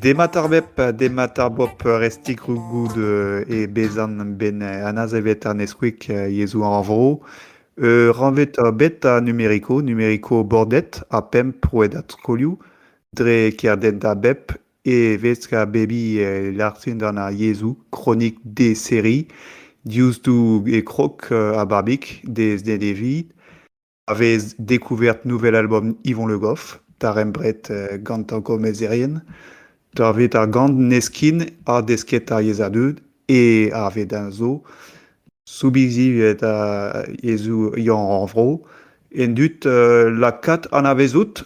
Dematarbop restik rugud e bezan ben anazevet ar neskwik yezu an vro. Ranvet beta numerico bordet a pemp roed at skolioù, dre kerden da bep e veska bebi l'artun d'an a yezu, kronik de seri, diouzhou e krok a barbik, des devi, avez découvert nouvel album Yvon Le Goff, tarembret gantanko mezerien, David a gant neskin a desket a yezadud e a vedanzo, soubizi a yezu yon renvro, en dut la kat an avezout,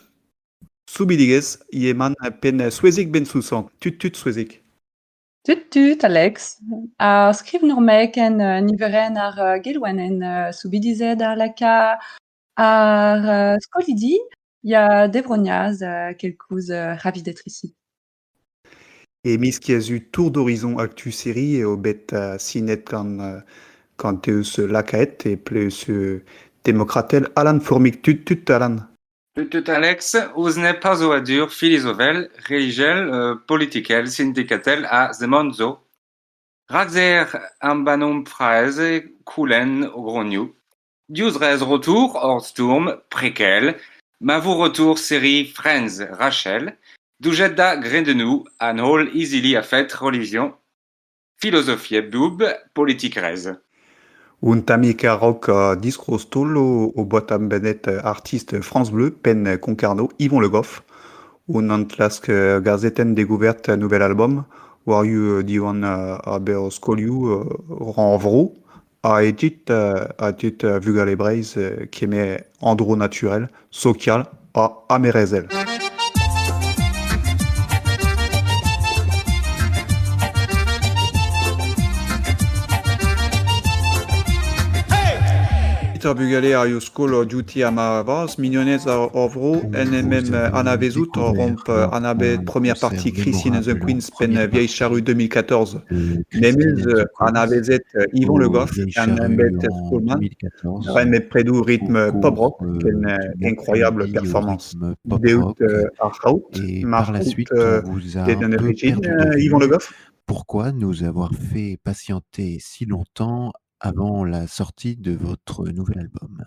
soubidigez yeman pen souezik ben soussan, tut souezik. Tut, Alex. Skriv nour meken niveren ar gelwanen soubidizet ar laka ar skolidi, ya devroniaz kelkouz ravidet ici. Et mis kiazu tour d'horizon actu série et au bet sinet quand teus lakaet et plus démocratel Alan Formik tut Alan. Tut Alex, ouz ne pas o adur filizovel, religel, politikel, syndicatel a zemonzo. Ragzer am banom fraeze koulen o grognou. Diouzrez retour, hors sturm, préquel, ma vous retour série Friends, Rachel, doujet da gredenou, an hol easily a fait religion, philosophie doub, politique rez. Un tamika rock discrostol au botam benet artiste France Bleu, pen Concarneau, Yvon Le Goff, un antlask gazeten découverte nouvel album, war you diwan aber skoliou renvro, a etit vugal e breiz keme andro naturel, social a amerezel. Peter Bugale ar yo skol duty am a vaz, mignonez ar ovro, NMM anavezout, romp anabet première partie Christine and the Queens pen vieille charrue 2014. Memuz anavezet Yvon Le Goff, anabet Skolman, remet predou rythme pop rock, ken incroyable performance. Deout ar chaout, Et par la suite, on vous a t'es un un peu origine, perdu de Yvon Le vue. Goff. Pourquoi nous avoir fait patienter si longtemps avant la sortie de votre nouvel album?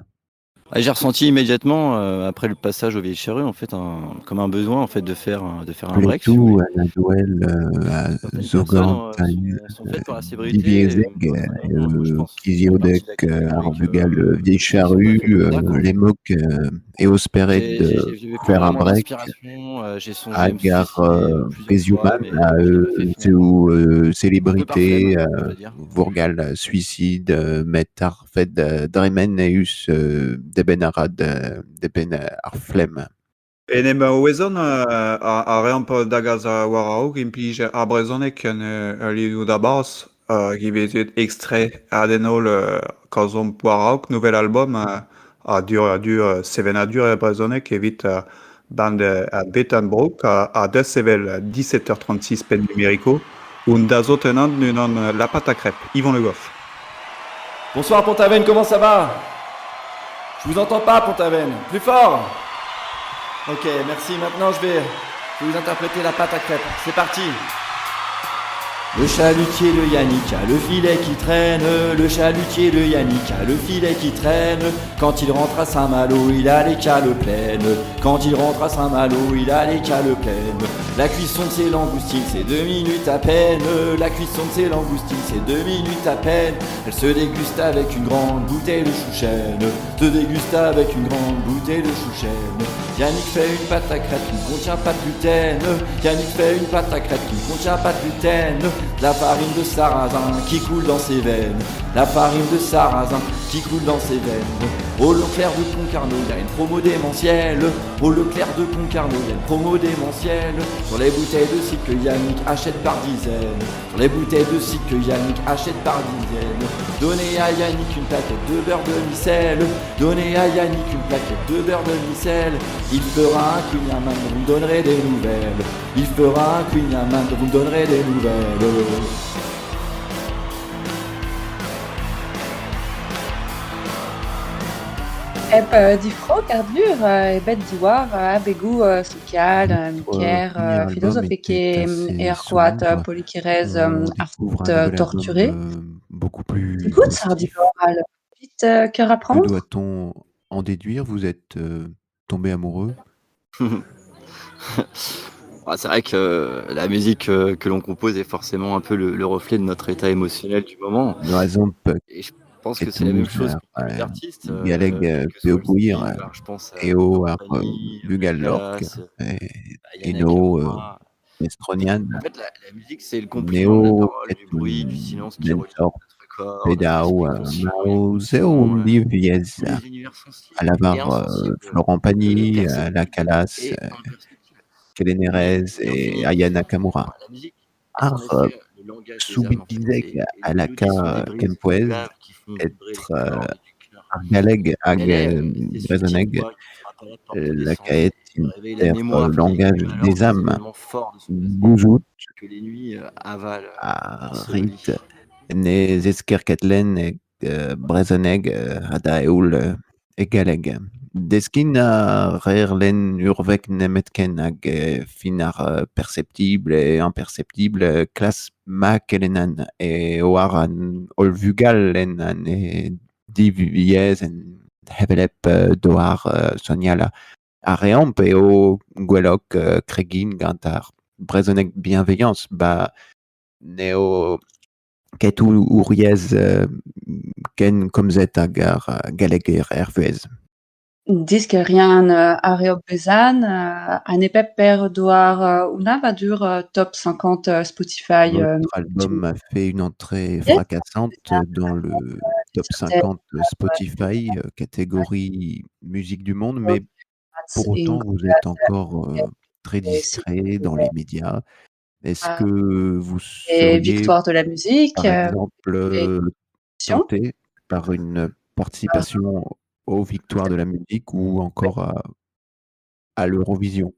J'ai ressenti immédiatement, après le passage aux Vieilles Charrues, en fait, comme un besoin en fait de faire un break. Si vous Pleitu, voulez. la duel, Certaines Zogant, personnes sont faites par la célébrité. Didier Et moi, c'est vraiment un peu, je pense. Kiziodek, Je suis parti d'accord Arbugal, Vieille avec, Charrue, d'accord. les mocs, et Osperet de J'ai faire un énormément break. d'inspiration, j'ai songé à me Agar suicider plusieurs Pezuman, fois, mais j'ai pas fait c'est finalement. où Un peu par célébrité, flemme, on va dire. Vourgal, suicide, Metar, Fed, Dremen, Eus, Deben Arad, Deben Arflem. Enem oezon a reamp dagaz a war a hog implij a brezonek an liou da bas givezet extrait adenol kazom war a hog nouvel album a dur seven a dur a brezonek evit band a Betanbrook a deus sevel 17h36 pen numérico un dazot enant nunan la pâte à crêpes Yvon Le Goff. Bonsoir Pont-Aven, comment ça va? Je vous entends pas Pont-Aven, plus fort. Ok, merci, maintenant je vais vous interpréter la pâte à crêpes, c'est parti. Le chalutier de Yannick a le filet qui traîne, le chalutier de Yannick a le filet qui traîne. Quand il rentre à Saint-Malo, il a les cales pleines. Quand il rentre à Saint-Malo, il a les cales pleines. La cuisson de ses langoustines, c'est 2 minutes à peine. La cuisson de ses langoustines, c'est 2 minutes à peine. Elle se déguste avec une grande bouteille de chouchène. Se déguste avec une grande bouteille de chouchène. Yannick fait une pâte à crêpes qui ne contient pas de gluten. Yannick fait une pâte à crêpes qui ne contient pas de gluten. La farine de sarrasin qui coule dans ses veines. La farine de sarrasin qui coule dans ses veines. Au Leclerc de Concarneau, il y a une promo démentielle. Au Leclerc de Concarneau, il y a une promo démentielle. Sur les bouteilles de cidre que Yannick achète par dizaines. Sur les bouteilles de cidre que Yannick achète par dizaines. Donnez à Yannick une plaquette de beurre de micelle. Donnez à Yannick une plaquette de beurre de micelle. Il fera un Queen-Yaman, vous me donnerez des nouvelles. Il fera un Queen-Yaman, vous me donnerez des nouvelles. Die Frog ar dur ebet diwar a begou social, Votre miker, premier album philosophique était et assez ar koad sombre. polikirez On ar découvre tout un nouvel torturé. album beaucoup plus Digout ar festif. dibor al vite cœur à Que prendre. doit-on en déduire? Vous êtes tombé amoureux? C'est vrai que la musique que l'on compose est forcément un peu le reflet de notre état émotionnel du moment. Noazomp Et je pense que c'est la même chose ketouzer pour tous les artistes, galeg quel que soit le peogwir style. Alors, je pense à eo ar Compagnie, bugel lork Calas, Aya eno Nakamura. mestronian En fait, la musique, c'est le complément de la neo parole, ket du bruit, du silence qui relie mentor notre corps, notre pedao esprit conscient et mauseum inconscient, diviez tous les univers sensibles à la et var insensibles, Florent Pagny, la perceptibles Calas, et imperceptibles, Kélénérez mais et infinis. Aya Nakamura. La musique, c'est Ar en effet le langage des âmes, en fait. soubidizeg Et à les la mélodies sont des ka brises de kempoez glaves qui font vibrer les être cordes du cœur. ar galeg hag Elle est ces subtiles brezhoneg voix qui frappent à la porte des la sens kaet et réveillent la inter mémoire qui langage écume alors des des âmes événements forts de son passé gouzout que les nuits avalent a ensevelies. rit ne zeskerkatlen e brezhoneg hada eoul e galeg. Deskin a rerlen urvek nemetken hag fin ar perceptible et imperceptible klas ma kelenan e oar an ol vugal en e diviez en hevelep doar soniala. A reamp eo gwellok kregin gant ar brezhoneg bienveillance, neo ket ouriez ken komzet hag ar galeg er vuez. Disk rien ar eo bezan an epep per doar ouna va dur top 50 Spotify Votre album a fait une entrée fracassante dans le top 50 Spotify, catégorie musique du monde, mais pour autant, vous êtes encore très discret dans les médias. Est-ce que vous et seriez, victoire de la musique par exemple, et tenté par une participation aux Victoires de la musique ou encore à l'Eurovision?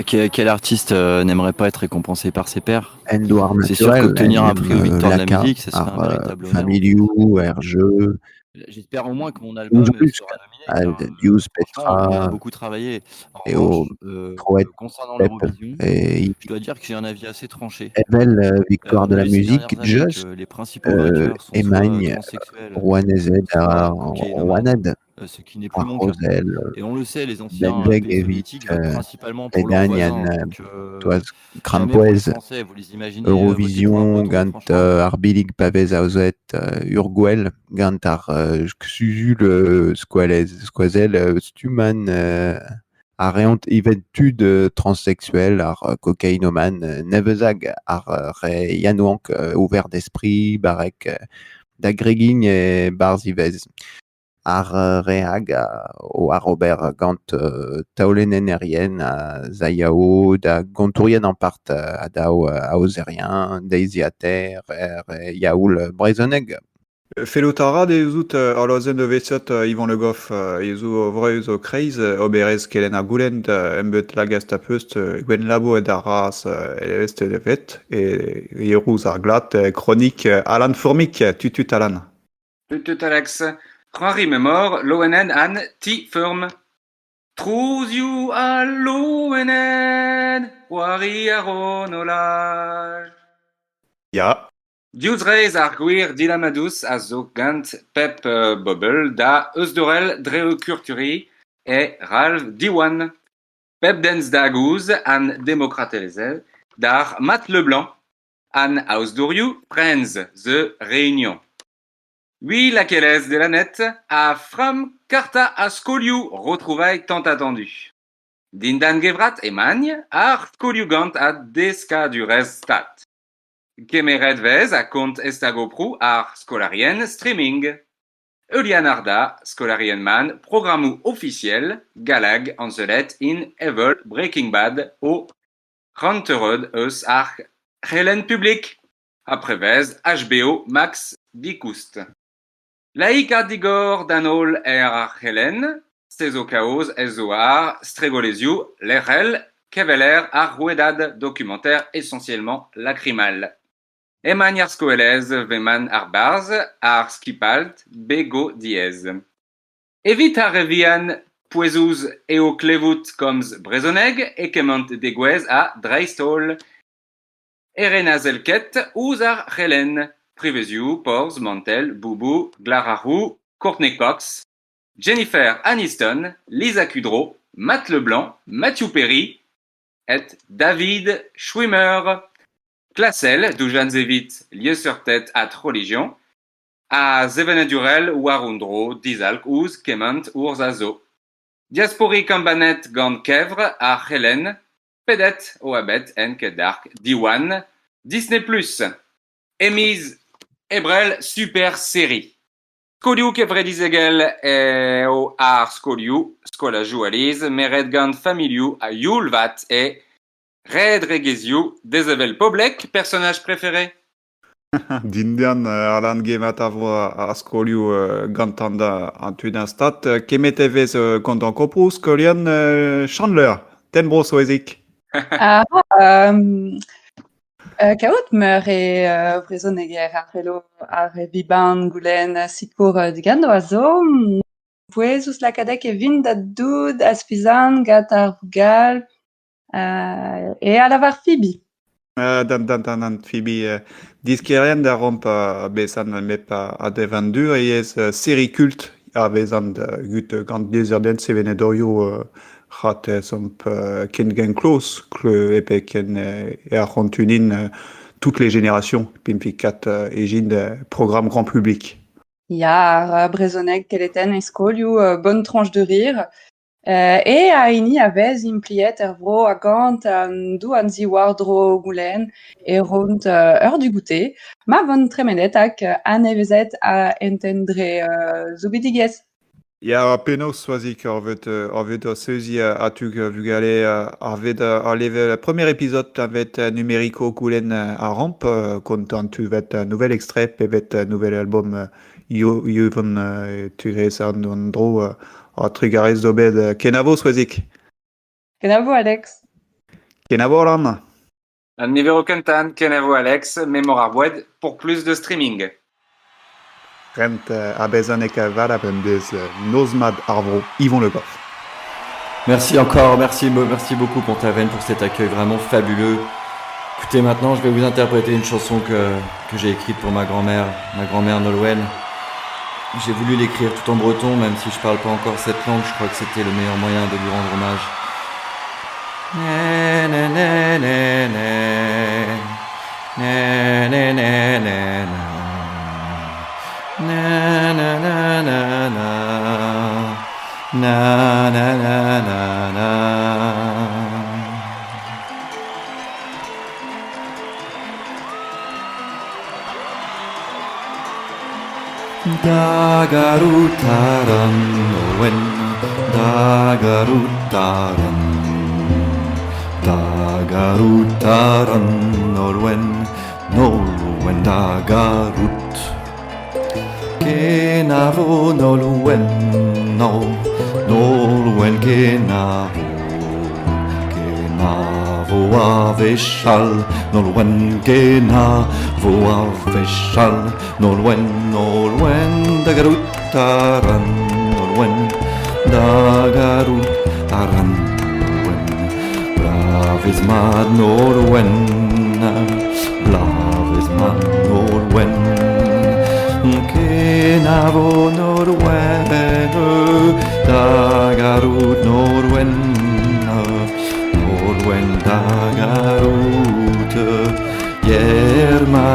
Quel artiste n'aimerait pas être récompensé par ses pairs? Endouar C'est sûr naturel, qu'obtenir un prix aux Victoires de la Laka, musique, ce serait un ar véritable honneur. Familiou, Jeu, J'espère au moins que mon Ouz album Plusk, sera nominé, car Diouz franchement, on y a Petra, beaucoup travaillé. En Eo revanche, Troet concernant Pep l'Eurovision, et je dois dire que j'ai un avis assez tranché. Evel Victoire On de a la vu ces musique, dernières années Just que les principaux vainqueurs sont soit Emagne transsexuels, Rouanezed soit ar cocaïnomanes, Rouaned, ce qui n'est plus ar mon cas. Rosel, Et on le sait, les anciens Benjeg pays evit soviétiques votent principalement pour leurs Pedagnan voisins, donc toaz jamais pour les Krampoez, Français. Vous les imaginez voter pour un Eurovision vôtre, gant franchement. ar bilig pavez aozet Urguel gant ar Suzul Squazel Stuman ar reont eventud transsexuel ar cocaïnoman nevezag ar re yanouank ouvert d'esprit barek da gregin e barz ivez. Ar rehag o ar ober gant taolenerien a zaiao da gontourien an part a dao aozerien, deiziater, yaoul brezhoneg. Felotara dezout aloazen de veset Yvan Le Goff ezo vreu zo kreiz oberez kelen a goulent embet lagast a peust gwen labo ed ar ras elevest de vet e yerouz ar glat kronik Alan Fourmik, tutut Alan. Tutut Alex. Henri Memor, l'ONN an ti firm. Trouziou a l'ONN, wari a ronolaj. Ya. Diouz reiz ar gwir dilamadous a zo gant pep bobble da eus dorel dreo kurturi e Ralph Diwan. Pep denz da gouz an demokratelezel dar Matt Leblanc an ausdourioù prenz ze Réunion. Oui, laquelle de la net a Fram Carta a Skolioù retrouvailles tant attendues. Dindan Gevrat et Magne ar Skoliou-gant a Deska du Restat. Kemeret vez a kont estagoprou ar Skolarien streaming. Eulian Arda, Skolarien man, programmou officiel, Galag Anzelet in Evil Breaking Bad o Ranterod eus ar Helen Public. Après vez, HBO Max Dikoust. Laïk a digor danol ar Helen, sezo kaoz ezo ar stregoleziou lerel keveler ar rouedad documentaire essentiellement lacrymal. Emagne ar skoelez veman ar barz ar skipalt bego diez. Evita revian poesus eo clevut coms Brezoneg e kement deguez a Dreistol. Erenazelket usar Helen, Privesiu, Pors, Mantel, Boubou, Glarahu, Courtney Cox, Jennifer Aniston, Lisa Kudrow, Matt Leblanc, Matthew Perry et David Schwimmer. Classel, Dujan Zevit, Liesurtet at Religion, a Zevenedurel, Warundro, Dizalk, Ouz, Kement, Urzazo. Diaspori Kambanet gant Kevre a Helen, Pedet, Oabet, Enke Dark, Diwan, Disney+, Emiz, Ebrel, Super Série. Skoliou Kevredizegel o ar Skoliou, Skolajou Aliz, Meret gant Familiou a Yulvat et Red Regeziou, Dezevel Poblek, personnage préféré? Dindian Arlan Gemat Avro Askoliu Gantanda Antudan Stat, Kemetevez Kondan Kopro, Skolian Chandler, Tenbro Soezik. Kaout meur e Brezoneg arrelo ar viban goulen sikour digant oazo. Pouezus lakadek e vin da doud aspizan gat ar vougal e a lavar Phoebe. Dan Phoebe diskerian da romp besan mep a devandur e ez série culte a vezan gut gant dezerden sevenedorio rat somp ken gen close epe ken e a rontunin toutes les générations pimpikat egin programme grand public. Ya, Brezoneg keleten eskolioù bonne tranche de rire. E a ini avez impliet vro a gant dou an ziwardro goulen e ront ur du goûter. Ma von tremenet ak an evezet a entendre zoubidigez. Ya penaos soazik ar vet seuzi atuk vugale ar vet ar level premier épisode avet numérico goulen a ramp kontant tu vet nouvel extrait pevet nouvel album Yuvon Tugres an dro a trugarez d'obed kenavo soazik. Kenavo, Alex. Kenavo lan. Un nivero kentan, Kenavo Alex, Mémoire Wed, pour plus de streaming. Rent a bezanek a val apendez nozmad arvro Yvon Le Goff. Merci encore, merci beaucoup Pont-Aven pour cet accueil vraiment fabuleux. Écoutez, maintenant je vais vous interpréter une chanson que j'ai écrite pour ma grand-mère Nolwenn. J'ai voulu l'écrire tout en breton, même si je parle pas encore cette langue, je crois que c'était le meilleur moyen de lui rendre hommage. Dagarutaran Nolwenn, Dagarutaran, Dagarutaran Nolwenn, Nolwenn Dagarut. Kenavo Nolwenn, Nolwenn Kenavo, Kenavo avechal, Nolwenn Kenavo avechal, Nolwenn Dagarutaran, Nolwenn Dagarutaran, Nolwenn Blavis mad Nolwenn, Blavis mad Nolwenn, Kenavo Nolwenn, Dagarut Nolwenn, Nolwenn Dagarut, Yerma